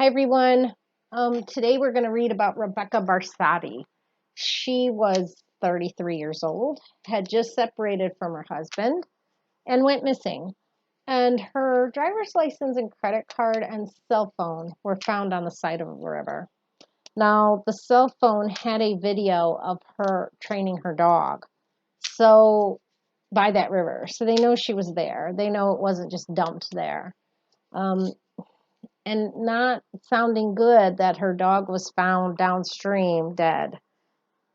Hi, everyone. Today we're going to read about Rebekah Barsotti. She was 33 years old, had just separated from her husband, and went missing. And her driver's license and credit card and cell phone were found on the side of a river. Now, the cell phone had a video of her training her dog. So, by that river. So they know she was there. They know it wasn't just dumped there. Um, and not sounding good that her dog was found downstream dead.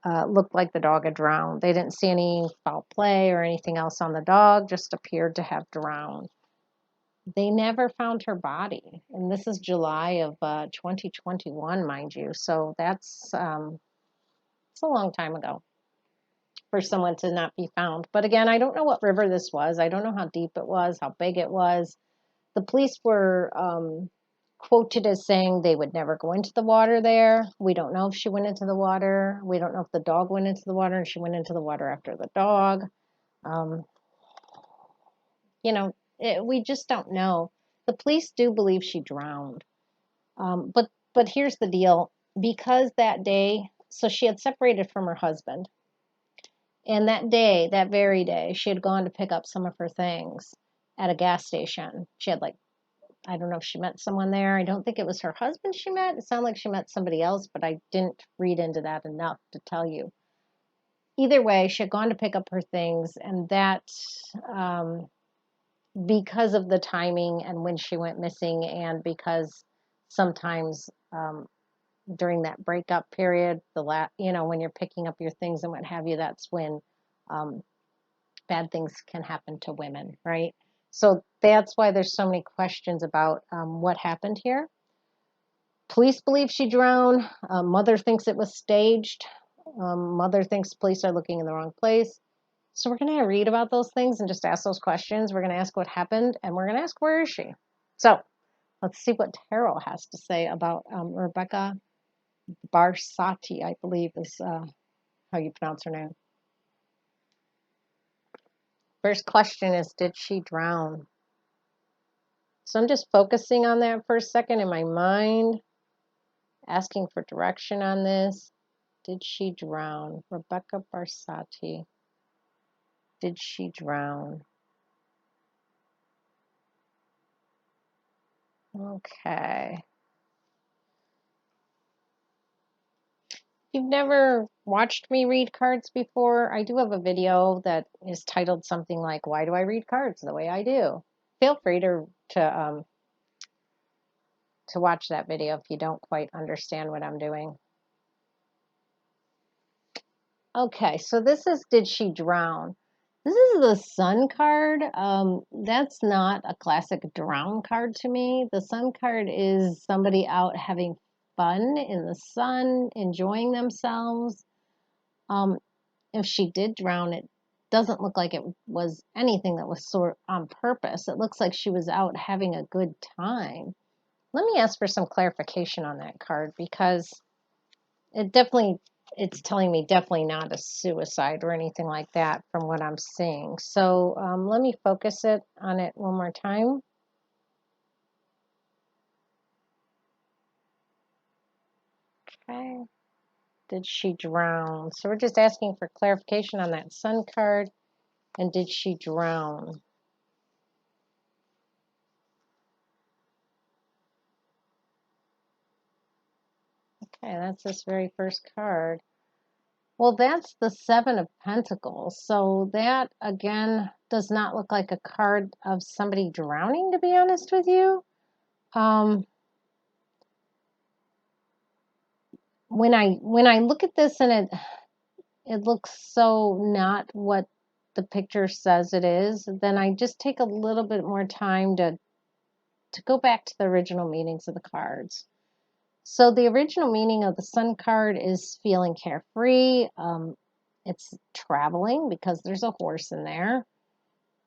Looked like the dog had drowned. They didn't see any foul play or anything else on the dog, just appeared to have drowned. They never found her body. And this is July of 2021, mind you. So it's a long time ago for someone to not be found. But again, I don't know what river this was. I don't know how deep it was, how big it was. The police were quoted as saying they would never go into the water there. We don't know if she went into the water. We don't know if the dog went into the water and she went into the water after the dog. Um, we just don't know. The police do believe she drowned. But here's the deal. Because that day, so she had separated from her husband. And that day, that very day, she had gone to pick up some of her things at a gas station. She had I don't know if she met someone there. I don't think it was her husband she met. It sounded like she met somebody else, but I didn't read into that enough to tell you. Either way, she had gone to pick up her things, and um, because of the timing and when she went missing, and because sometimes during that breakup period, when you're picking up your things and what have you, that's when um, bad things can happen to women, right? So that's why there's so many questions about what happened here. Police believe she drowned. Mother thinks it was staged. Mother thinks police are looking in the wrong place. So we're going to read about those things and just ask those questions. We're going to ask what happened, and we're going to ask where is she. So let's see what Tarot has to say about Rebekah Barsotti, I believe is how you pronounce her name. First question is, did she drown? So I'm just focusing on that for a second in my mind, asking for direction on this. Did she drown? Rebekah Barsotti. Did she drown? Okay. If you've never watched me read cards before, I do have a video that is titled something like, Why Do I Read Cards the Way I Do? Feel free to watch that video if you don't quite understand what I'm doing. Okay, so this is Did She Drown? This is the Sun card. That's not a classic drown card to me. The Sun card is somebody out having fun in the sun, enjoying themselves. Um, if she did drown, it doesn't look like it was anything that was sort on purpose. It looks like she was out having a good time. Let me ask for some clarification on that card because it's telling me definitely not a suicide or anything like that from what I'm seeing. So let me focus it on it one more time. Okay. Did she drown? So we're just asking for clarification on that Sun card. And did she drown? Okay, that's this very first card. Well, that's the Seven of Pentacles. So that, again, does not look like a card of somebody drowning, to be honest with you. When I look at this and it looks so not what the picture says it is, then I just take a little bit more time to go back to the original meanings of the cards. So the original meaning of the Sun card is feeling carefree. It's traveling because there's a horse in there.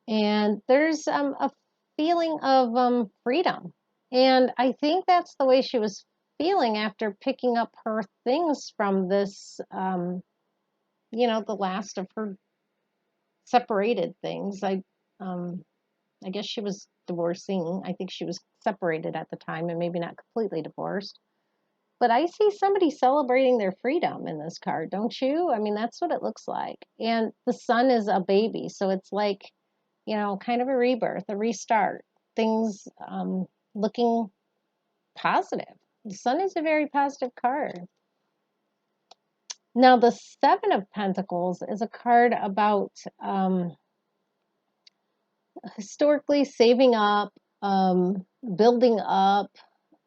And there's a feeling of freedom. And I think that's the way she was feeling after picking up her things from this, the last of her separated things. Um, I guess she was divorcing. I think she was separated at the time and maybe not completely divorced. But I see somebody celebrating their freedom in this card, don't you? I mean, that's what it looks like. And the sun is a baby, so it's like, kind of a rebirth, a restart. Things looking positive. The sun is a very positive card. Now, the Seven of Pentacles is a card about historically saving up, building up,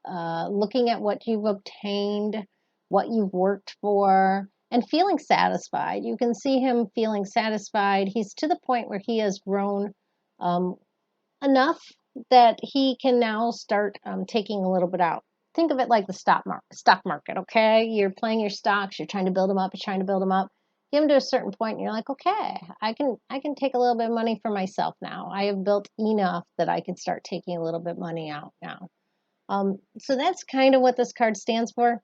looking at what you've obtained, what you've worked for, and feeling satisfied. You can see him feeling satisfied. He's to the point where he has grown um, enough that he can now start taking a little bit out. Think of it like the stock market, okay? You're playing your stocks, you're trying to build them up, you're trying to build them up. Get them to a certain point, and you're like, okay, I can take a little bit of money for myself now. I have built enough that I can start taking a little bit of money out now. So that's kind of what this card stands for.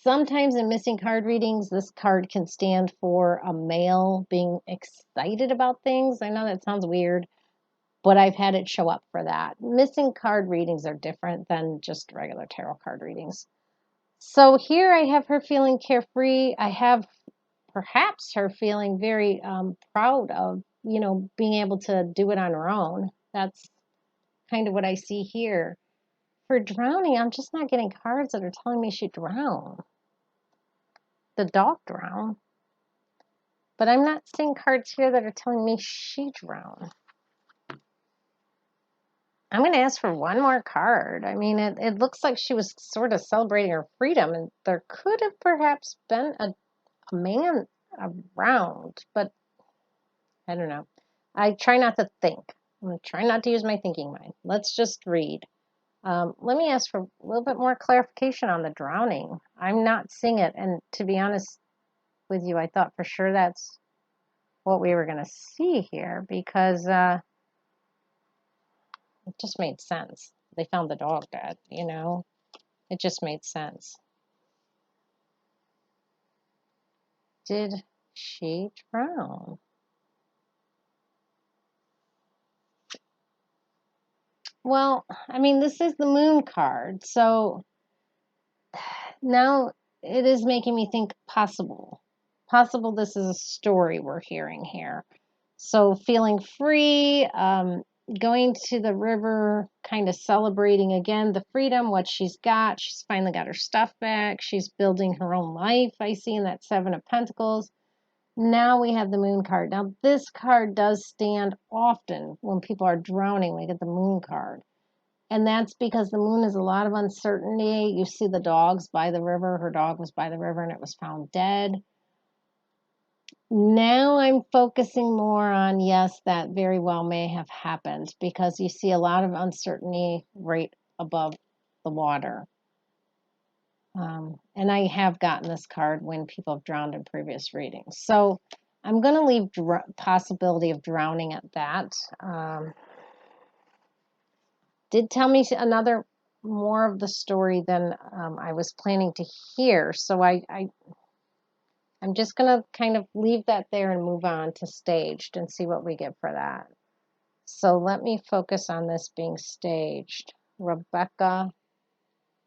Sometimes in missing card readings, this card can stand for a male being excited about things. I know that sounds weird, but I've had it show up for that. Missing card readings are different than just regular tarot card readings. So here I have her feeling carefree. I have perhaps her feeling very proud of, being able to do it on her own. That's kind of what I see here. For drowning, I'm just not getting cards that are telling me she drowned. The dog drowned. But I'm not seeing cards here that are telling me she drowned. I'm going to ask for one more card. I mean, it looks like she was sort of celebrating her freedom, and there could have perhaps been a man around, but I don't know. I try not to think. I'm going to try not to use my thinking mind. Let's just read. Let me ask for a little bit more clarification on the drowning. I'm not seeing it, and to be honest with you, I thought for sure that's what we were going to see here because it just made sense. They found the dog dead, It just made sense. Did she drown? Well, I mean, this is the moon card, so now it is making me think possible. Possible this is a story we're hearing here. So feeling free, going to the river, kind of celebrating again the freedom, what she's got. She's finally got her stuff back. She's building her own life, I see in that Seven of Pentacles. Now we have the moon card. Now this card does stand often when people are drowning. We get the moon card. And that's because the moon is a lot of uncertainty. You see the dogs by the river. Her dog was by the river and it was found dead. Now I'm focusing more on, yes, that very well may have happened because you see a lot of uncertainty right above the water. And I have gotten this card when people have drowned in previous readings. So I'm going to leave possibility of drowning at that. Did tell me another more of the story than I was planning to hear. So I'm just going to kind of leave that there and move on to staged and see what we get for that. So let me focus on this being staged. Rebekah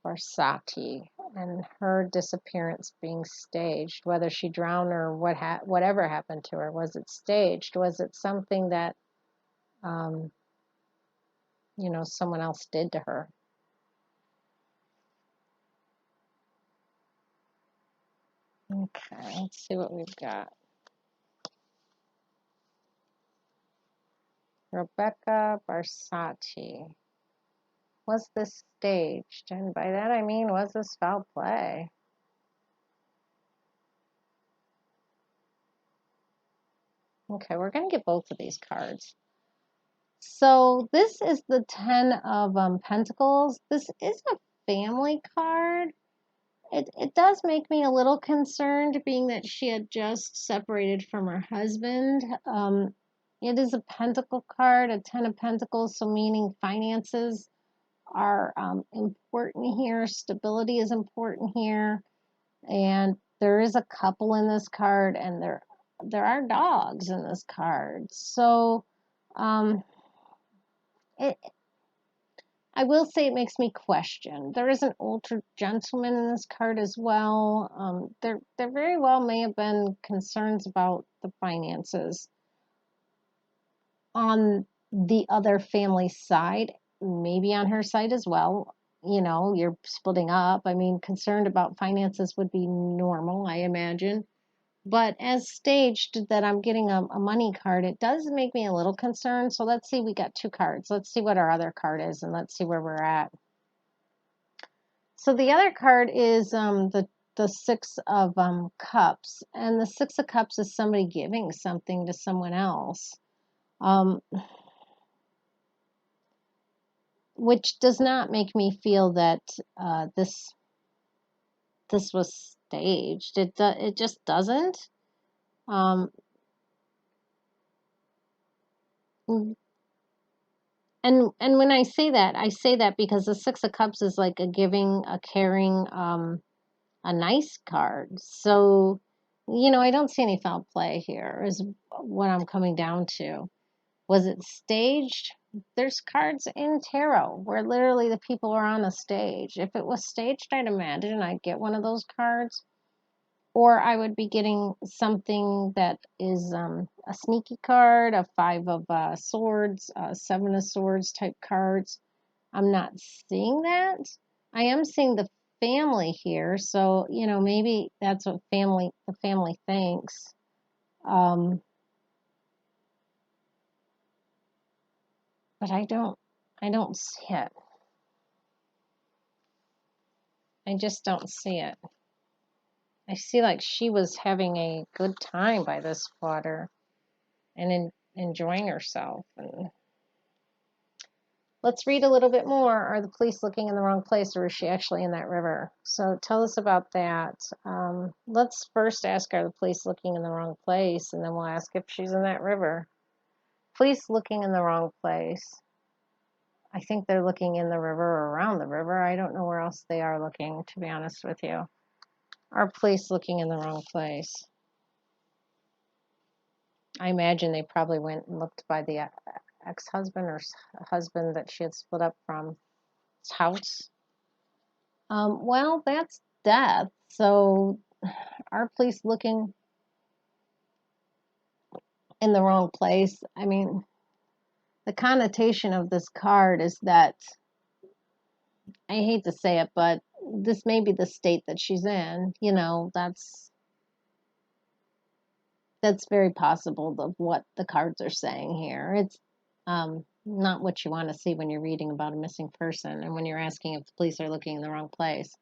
Barsotti and her disappearance being staged, whether she drowned or whatever happened to her. Was it staged? Was it something that, someone else did to her? Okay, let's see what we've got. Rebekah Barsotti. Was this staged? And by that I mean, was this foul play? Okay, we're going to get both of these cards. So this is the Ten of Pentacles. This is a family card. It does make me a little concerned, being that she had just separated from her husband. It is a Pentacle card, a Ten of Pentacles, so meaning finances are important here. Stability is important here. And there is a couple in this card, and there are dogs in this card. So it, I will say it makes me question. There is an older gentleman in this card as well. There very well may have been concerns about the finances on the other family side, maybe on her side as well. You know, you're splitting up. I mean, concerned about finances would be normal, I imagine. But as staged that I'm getting a money card, it does make me a little concerned. So let's see, we got two cards. Let's see what our other card is and let's see where we're at. So the other card is the Six of Cups. And the Six of Cups is somebody giving something to someone else. Um, which does not make me feel that this was staged. It just doesn't. Um, and when I say that because the Six of Cups is like a giving, a caring, a nice card. So, you know, I don't see any foul play here. Is what I'm coming down to. Was it staged? There's cards in tarot where literally the people are on a stage. If it was staged, I'd imagine I'd get one of those cards. Or I would be getting something that is a sneaky card, a Five of Swords, Seven of Swords type cards. I'm not seeing that. I am seeing the family here, so you know maybe that's what the family thinks. Um, but I don't see it. I just don't see it. I see like she was having a good time by this water and enjoying herself. And let's read a little bit more. Are the police looking in the wrong place, or is she actually in that river? So tell us about that. Let's first ask, are the police looking in the wrong place? And then we'll ask if she's in that river. Police looking in the wrong place. I think they're looking in the river or around the river. I don't know where else they are looking, to be honest with you. Are police looking in the wrong place? I imagine they probably went and looked by the ex-husband or husband that she had split up from his house. Well, that's death. So are police looking in the wrong place? I mean, the connotation of this card is that, I hate to say it, but this may be the state that she's in. You know, that's very possible of what the cards are saying here. It's not what you want to see when you're reading about a missing person and when you're asking if the police are looking in the wrong place.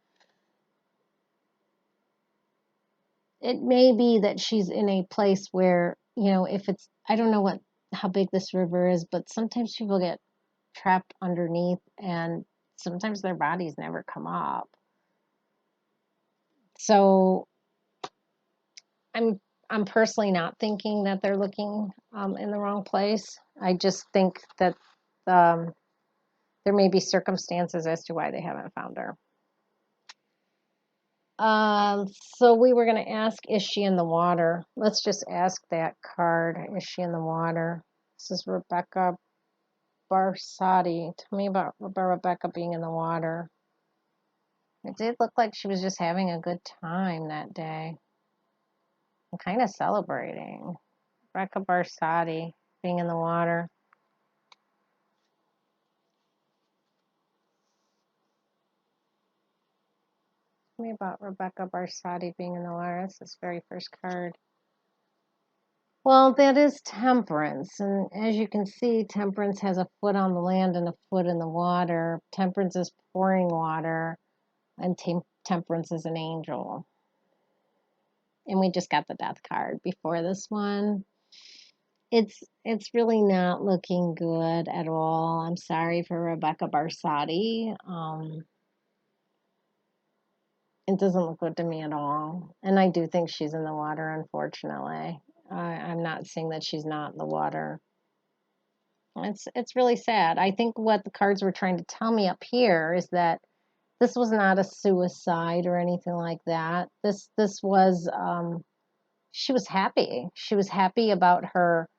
It may be that she's in a place where, you know, if it's, I don't know how big this river is, but sometimes people get trapped underneath and sometimes their bodies never come up. So I'm I'm personally not thinking that they're looking in the wrong place. I just think that um, there may be circumstances as to why they haven't found her. So we were going to ask, is she in the water? Let's just ask that card. Is she in the water? This is Rebekah Barsotti. Tell me about Rebekah being in the water. It did look like she was just having a good time that day. I'm kind of celebrating. Rebekah Barsotti being in the water. Tell me about Rebekah Barsotti being in the water. That's this very first card. Well, that is temperance. And as you can see, temperance has a foot on the land and a foot in the water. Temperance is pouring water, and temperance is an angel. And we just got the death card before this one. It's really not looking good at all. I'm sorry for Rebekah Barsotti. It doesn't look good to me at all. And I do think she's in the water, unfortunately. I'm not saying that she's not in the water. It's really sad. I think what the cards were trying to tell me up here is that this was not a suicide or anything like that. This was she was happy. She was happy about her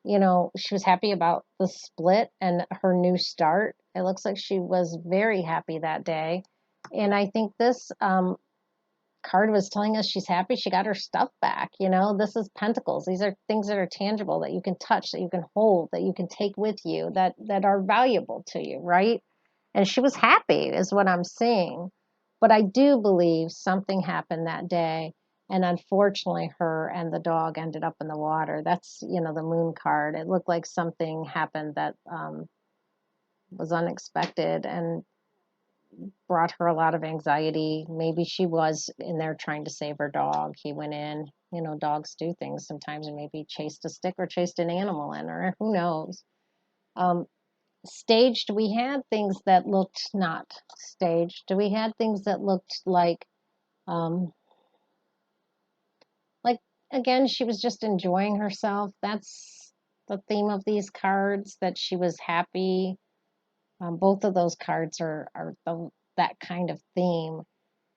she was happy about the split and her new start. It looks like she was very happy that day. And I think this card was telling us she's happy she got her stuff back. This is Pentacles. These are things that are tangible, that you can touch, that you can hold, that you can take with you, that are valuable to you, right? And she was happy, is what I'm seeing. But I do believe something happened that day. And unfortunately, her and the dog ended up in the water. That's, the moon card. It looked like something happened that was unexpected and brought her a lot of anxiety. Maybe she was in there trying to save her dog. He went in. Dogs do things sometimes, and maybe chased a stick or chased an animal in her. Who knows? Um, Staged, we had things that looked not staged. We had things that looked um, like again, she was just enjoying herself. That's the theme of these cards, that she was happy. Both of those cards are that kind of theme.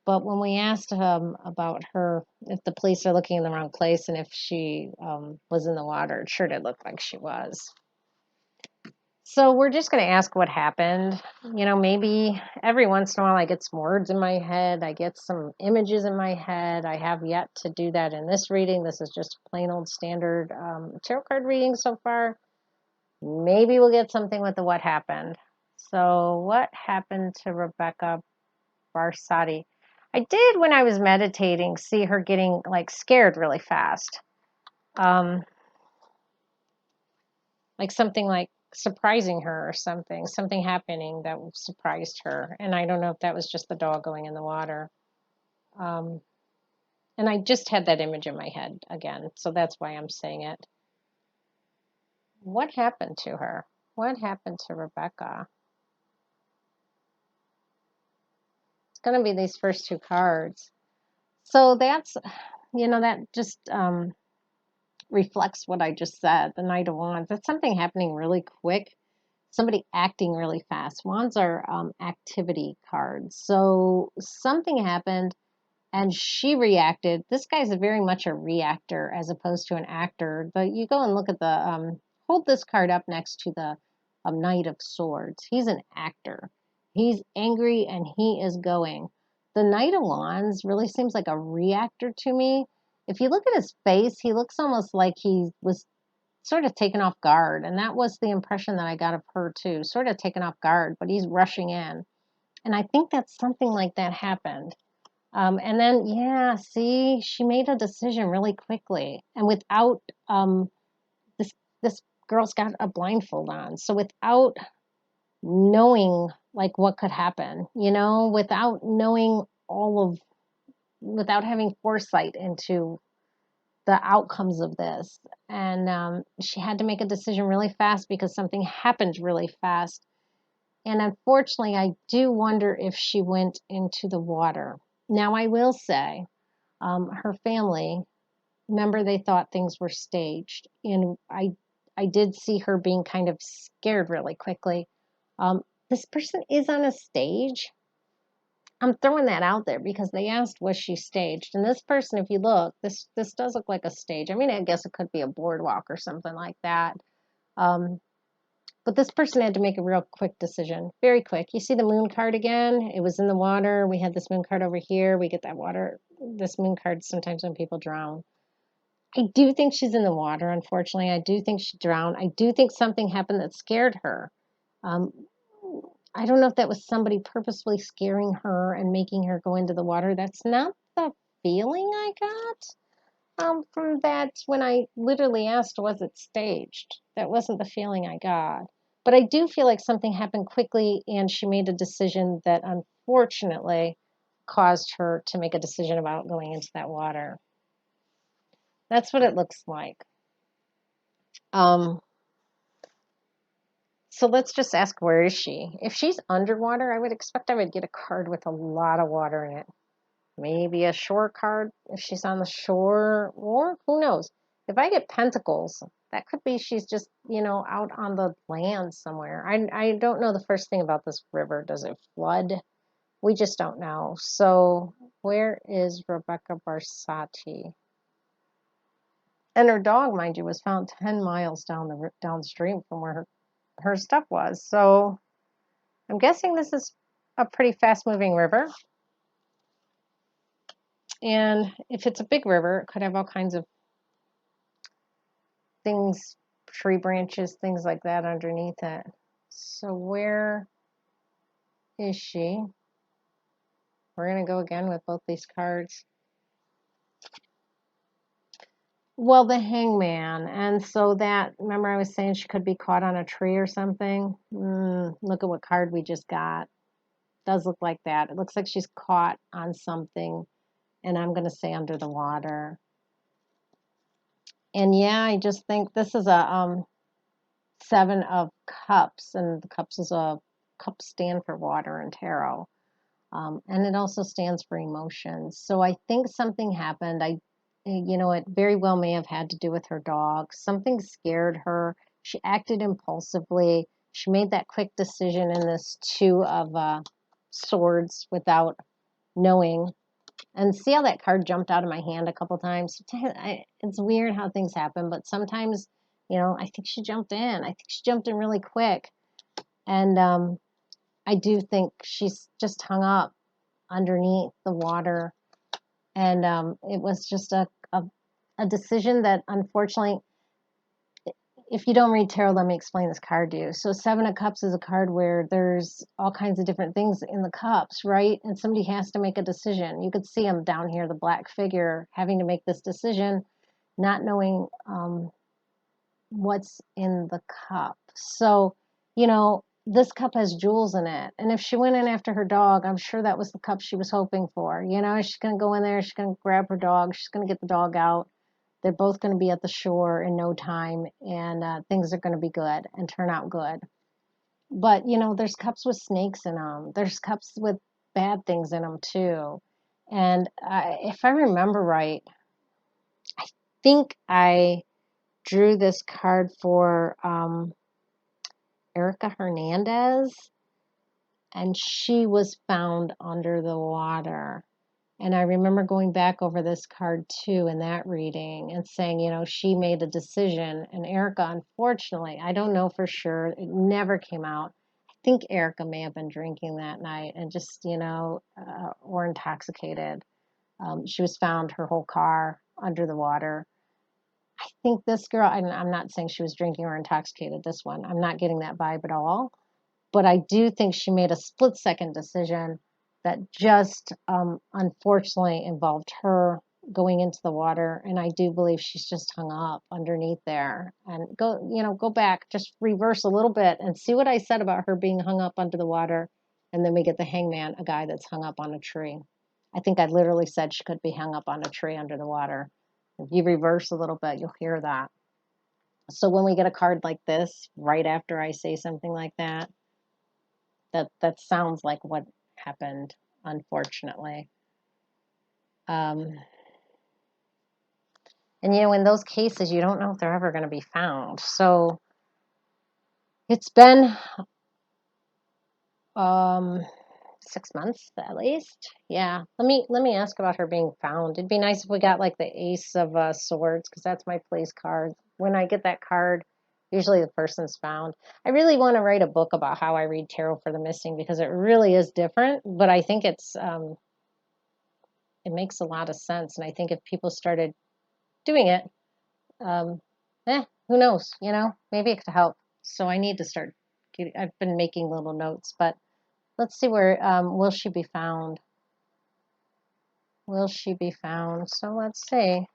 But when we asked about her, if the police are looking in the wrong place and if she was in the water, it sure did look like she was. So we're just going to ask what happened. Maybe every once in a while I get some words in my head. I get some images in my head. I have yet to do that in this reading. This is just plain old standard tarot card reading so far. Maybe we'll get something with the what happened. So what happened to Rebekah Barsotti? I did, when I was meditating, see her getting scared really fast. Like something like surprising her or something happening that surprised her. And I don't know if that was just the dog going in the water. Um, and I just had that image in my head again, so that's why I'm saying it. What happened to her? What happened to Rebekah? It's going to be these first two cards. So that's, that just reflects what I just said, the Knight of Wands. That's something happening really quick, somebody acting really fast. Wands are activity cards. So something happened and she reacted. This guy's very much a reactor as opposed to an actor. But you go and look at hold this card up next to the Knight of Swords. He's an actor. He's angry and he is going. The Knight of Wands really seems like a reactor to me. If you look at his face, he looks almost like he was sort of taken off guard. And that was the impression that I got of her too, sort of taken off guard, but he's rushing in. And I think that something like that happened. And then, yeah, see, she made a decision really quickly and without this this girl's got a blindfold on. So without knowing what could happen, without knowing without having foresight into the outcomes of this. And she had to make a decision really fast because something happened really fast. And unfortunately, I do wonder if she went into the water. Now, I will say, her family, remember, they thought things were staged. And I did see her being kind of scared really quickly. This person is on a stage. I'm throwing that out there because they asked, was she staged? And this person, if you look, this does look like a stage. I mean, I guess it could be a boardwalk or something like that. Um, but this person had to make a real quick decision, very quick. You see the moon card again? It was in the water. We had this moon card over here. We get that water, this moon card sometimes when people drown. I do think she's in the water, unfortunately. I do think she drowned. I do think something happened that scared her. Um, I don't know if that was somebody purposefully scaring her and making her go into the water. That's not the feeling I got from that when I literally asked, was it staged? That wasn't the feeling I got. But I do feel like something happened quickly and she made a decision that unfortunately caused her to make a decision about going into that water. That's what it looks like. Um, so let's just ask, where is she? If she's underwater, I would expect I would get a card with a lot of water in it. Maybe a shore card if she's on the shore, or who knows? If I get pentacles, that could be she's just, out on the land somewhere. I don't know the first thing about this river. Does it flood? We just don't know. So where is Rebekah Barsotti? And her dog, mind you, was found 10 miles downstream from where her stuff was. So I'm guessing this is a pretty fast-moving river. And if it's a big river, it could have all kinds of things, tree branches, things like that underneath it. So where is she? We're going to go again with both these cards. Well, the hangman. And so that, remember I was saying she could be caught on a tree or something? Look at what card we just got. Does look like that. It looks like she's caught on something, and I'm going to say under the water. And yeah, I just think this is a 7 of cups, and the cups is a cups stand for water in tarot. And it also stands for emotions. So I think something happened. It very well may have had to do with her dog. Something scared her. She acted impulsively. She made that quick decision in this 2 of swords without knowing. And see how that card jumped out of my hand a couple times? It's weird how things happen, but sometimes, I think she jumped in. I think she jumped in really quick. And I do think she's just hung up underneath the water. And it was just a decision that, unfortunately, if you don't read tarot, let me explain this card to you. So 7 of Cups is a card where there's all kinds of different things in the cups, right? And somebody has to make a decision. You could see him down here, the black figure, having to make this decision, not knowing what's in the cup. So, this cup has jewels in it. And if she went in after her dog, I'm sure that was the cup she was hoping for. She's going to go in there, she's going to grab her dog, she's going to get the dog out. They're both going to be at the shore in no time, and things are going to be good and turn out good. But, there's cups with snakes in them. There's cups with bad things in them, too. And if I remember right, I think I drew this card for Erica Hernandez, and she was found under the water. And I remember going back over this card too in that reading and saying, she made a decision. And Erica, unfortunately, I don't know for sure, it never came out. I think Erica may have been drinking that night and just, or intoxicated. She was found, her whole car under the water. I think this girl, and I'm not saying she was drinking or intoxicated, this one. I'm not getting that vibe at all. But I do think she made a split-second decision that just unfortunately involved her going into the water. And I do believe she's just hung up underneath there. And go back, just reverse a little bit and see what I said about her being hung up under the water. And then we get the hangman, a guy that's hung up on a tree. I think I literally said she could be hung up on a tree under the water. If you reverse a little bit, you'll hear that. So when we get a card like this, right after I say something like that, that sounds like what happened, unfortunately. And in those cases, you don't know if they're ever going to be found. So it's been 6 months at least. Yeah. Let me ask about her being found. It'd be nice if we got like the Ace of Swords, because that's my place card. When I get that card, usually the person's found. I really want to write a book about how I read tarot for the missing, because it really is different, but I think it makes a lot of sense. And I think if people started doing it, um, who knows, maybe it could help. So I need to start I've been making little notes, but let's see where, will she be found? Will she be found? So let's see.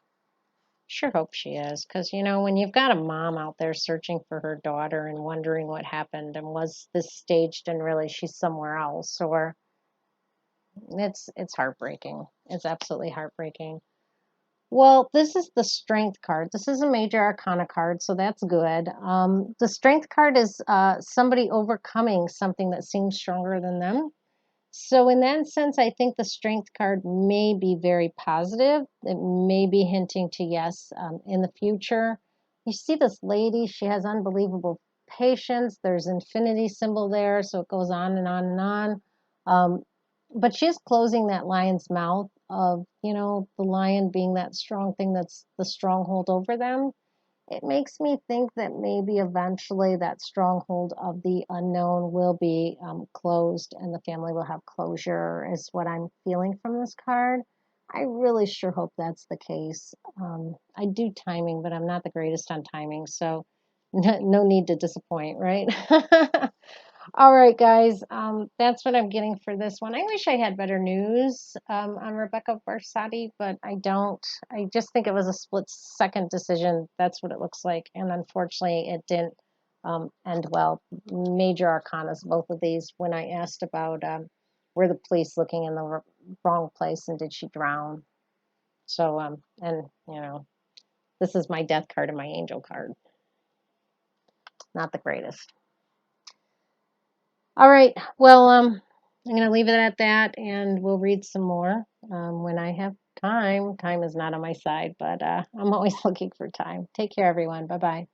Sure hope she is, because, when you've got a mom out there searching for her daughter and wondering what happened and was this staged and really she's somewhere else, or it's heartbreaking. It's absolutely heartbreaking. Well, this is the Strength card. This is a Major Arcana card, so that's good. The Strength card is somebody overcoming something that seems stronger than them. So in that sense, I think the Strength card may be very positive. It may be hinting to yes in the future. You see this lady, she has unbelievable patience. There's infinity symbol there, so it goes on and on and on. But she's closing that lion's mouth of, the lion being that strong thing that's the stronghold over them, it makes me think that maybe eventually that stronghold of the unknown will be closed and the family will have closure, is what I'm feeling from this card. I really sure hope that's the case. I do timing, but I'm not the greatest on timing, so no need to disappoint, right? All right, guys, that's what I'm getting for this one. I wish I had better news on Rebekah Barsotti, but I don't. I just think it was a split-second decision. That's what it looks like, and unfortunately, it didn't end well. Major arcanas, both of these. When I asked about were the police looking in the wrong place and did she drown? So, and this is my death card and my angel card. Not the greatest. All right. Well, I'm going to leave it at that and we'll read some more when I have time. Time is not on my side, but I'm always looking for time. Take care, everyone. Bye bye.